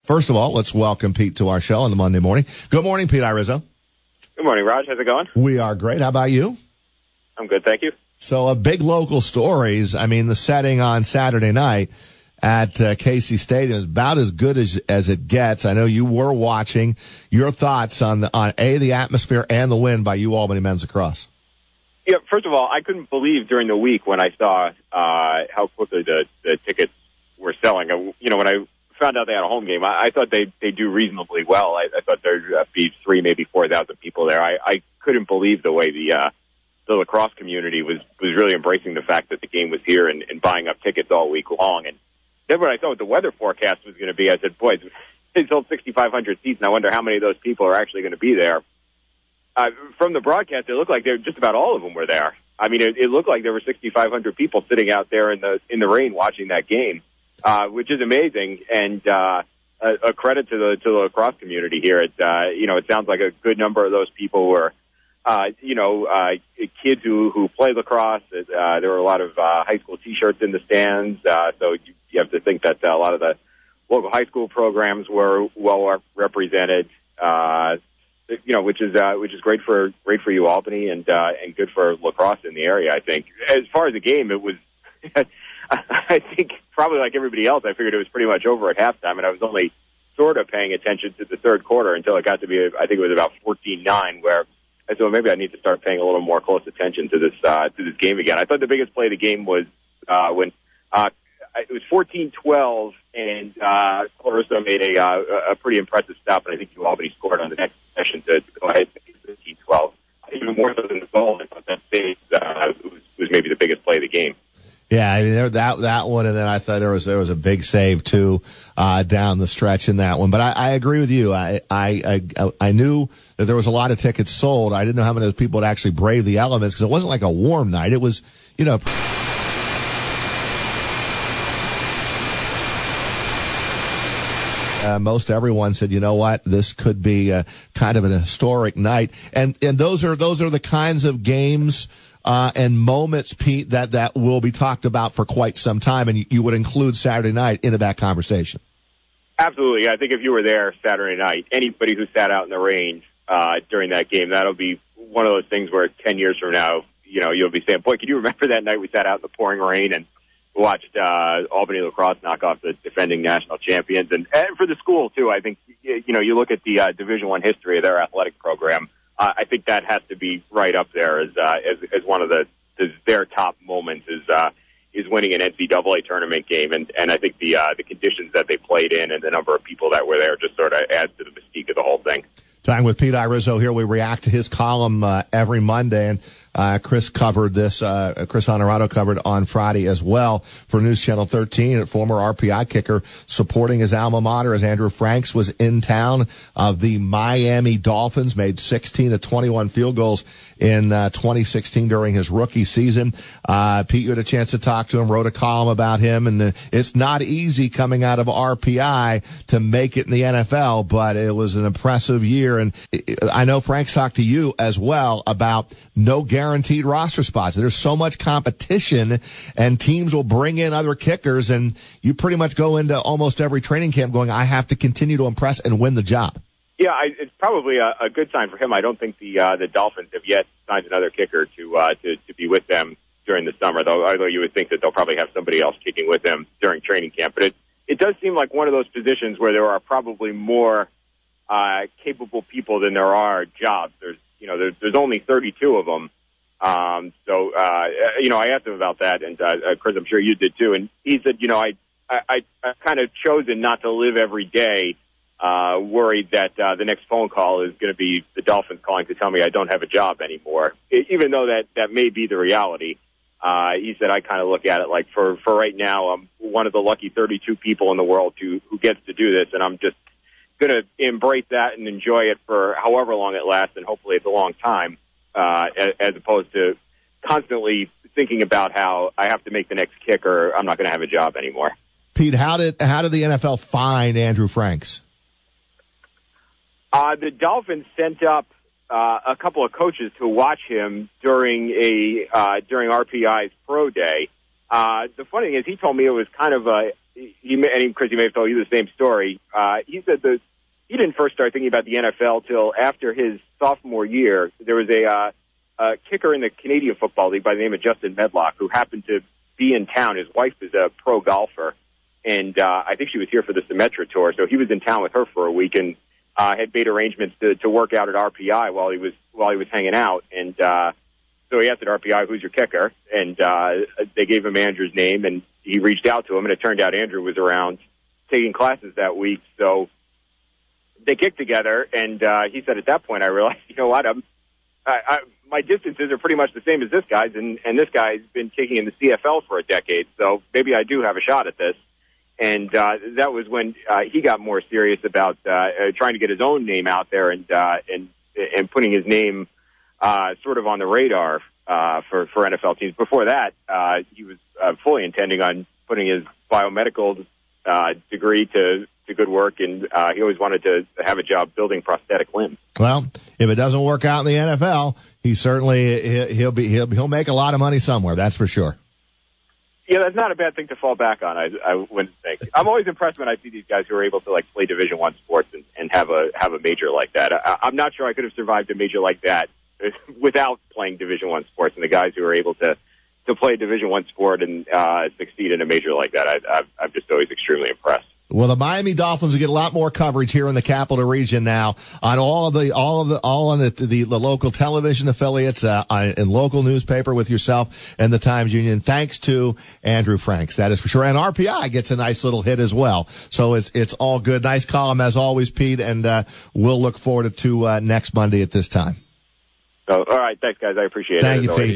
First of all, let's welcome Pete to our show on the Monday morning. Good morning, Pete Iorizzo. Good morning, Raj. How's it going? We are great. How about you? I'm good, thank you. So, big local stories. I mean, the setting on Saturday night at Casey Stadium is about as good as it gets. I know you were watching. Your thoughts on the atmosphere and the win by Albany men's lacrosse? Yeah, first of all, I couldn't believe during the week when I saw how quickly the tickets were selling. When I found out they had a home game, I thought they do reasonably well. I thought there'd be 3,000, maybe 4,000 people there. I couldn't believe the way the lacrosse community was really embracing the fact that the game was here and buying up tickets all week long. And then when I saw what the weather forecast was going to be, I said, boy, they sold 6,500 seats, and I wonder how many of those people are actually going to be there. From the broadcast, it looked like just about all of them were there. I mean, it looked like there were 6,500 people sitting out there in the rain watching that game, which is amazing, and a credit to the lacrosse community here. It sounds like a good number of those people were kids who play lacrosse. There were a lot of high school T-shirts in the stands, so you have to think that a lot of the local high school programs were well represented. Which is great for Albany and good for lacrosse in the area. I think as far as the game, it was. I think probably like everybody else, I figured it was pretty much over at halftime, and I was only sort of paying attention to the third quarter until it got to be, I think it was about 14-9, where I thought maybe I need to start paying a little more close attention to this game again. I thought the biggest play of the game was when it was 14-12, and Iorizzo made a pretty impressive stop, and I think Albany scored on the next session to go ahead and make it 15-12. Even more so than the goal, I thought that save was maybe the biggest play of the game. Yeah, I mean that one, and then I thought there was a big save too down the stretch in that one. But I agree with you. I knew that there was a lot of tickets sold. I didn't know how many of those people would actually brave the elements because it wasn't like a warm night. It was, most everyone said, you know what, this could be kind of an historic night, and those are the kinds of games and moments, Pete, that will be talked about for quite some time, and you would include Saturday night into that conversation. Absolutely. I think if you were there Saturday night, anybody who sat out in the rain during that game, that'll be one of those things where 10 years from now, you'll be saying, boy, can you remember that night we sat out in the pouring rain and watched Albany lacrosse knock off the defending national champions, and for the school too. I think you look at the Division I history of their athletic program. I think that has to be right up there as one of their top moments is winning an NCAA tournament game, and I think the conditions that they played in and the number of people that were there just sort of adds to the mystique of the whole thing. Talking with Pete Iorizzo here, we react to his column every Monday, and Chris covered this. Chris Honorado covered on Friday as well for News Channel 13. Former RPI kicker supporting his alma mater as Andrew Franks was in town. The Miami Dolphins made 16 of 21 field goals in 2016 during his rookie season. Pete, you had a chance to talk to him, wrote a column about him, and it's not easy coming out of RPI to make it in the NFL, but it was an impressive year. And I know Frank's talked to you as well about no guaranteed roster spots. There's so much competition, and teams will bring in other kickers, and you pretty much go into almost every training camp going, I have to continue to impress and win the job. Yeah, it's probably a good sign for him. I don't think the Dolphins have yet signed another kicker to be with them during the summer, although you would think that they'll probably have somebody else kicking with them during training camp. But it does seem like one of those positions where there are probably more capable people than there are jobs. There's only 32 of them. I asked him about that, and Chris, I'm sure you did too. And he said, I kind of chosen not to live every day worried that the next phone call is going to be the Dolphins calling to tell me I don't have a job anymore. Even though that may be the reality, he said I kind of look at it like for right now, I'm one of the lucky 32 people in the world who gets to do this, and I'm just going to embrace that and enjoy it for however long it lasts, and hopefully it's a long time, as opposed to constantly thinking about how I have to make the next kick or I'm not going to have a job anymore. Pete, how did the NFL find Andrew Franks? The Dolphins sent up a couple of coaches to watch him during during RPI's pro day. The funny thing is, he told me it was kind of Chris, he may have told you the same story. He said that he didn't first start thinking about the NFL till after his sophomore year. There was a kicker in the Canadian Football League by the name of Justin Medlock who happened to be in town. His wife is a pro golfer, and I think she was here for the Symetra Tour, so he was in town with her for a week and had made arrangements to work out at RPI while he was hanging out. And so he asked at RPI, "Who's your kicker?" And they gave him Andrew's name, and he reached out to him, and it turned out Andrew was around taking classes that week. So they kicked together, and he said at that point, I realized, you know what, my distances are pretty much the same as this guy's, and this guy's been kicking in the CFL for a decade, so maybe I do have a shot at this. And that was when he got more serious about trying to get his own name out there and putting his name sort of on the radar for NFL teams. Before that, he was fully intending on putting his biomedical degree to good work, and he always wanted to have a job building prosthetic limbs. Well, if it doesn't work out in the NFL, he certainly he'll make a lot of money somewhere. That's for sure. Yeah, that's not a bad thing to fall back on. I wouldn't think. I'm always impressed when I see these guys who are able to play Division I sports and have a major like that. I'm not sure I could have survived a major like that without playing Division I sports. And the guys who are able to play Division I sport and succeed in a major like that, I'm just always extremely impressed. Well, the Miami Dolphins will get a lot more coverage here in the Capital Region now on all on the local television affiliates, and local newspaper with yourself and the Times Union. Thanks to Andrew Franks, that is for sure. And RPI gets a nice little hit as well. So it's all good. Nice column as always, Pete, and we'll look forward to next Monday at this time. So, all right, thanks guys. I appreciate it. Thank you, Pete.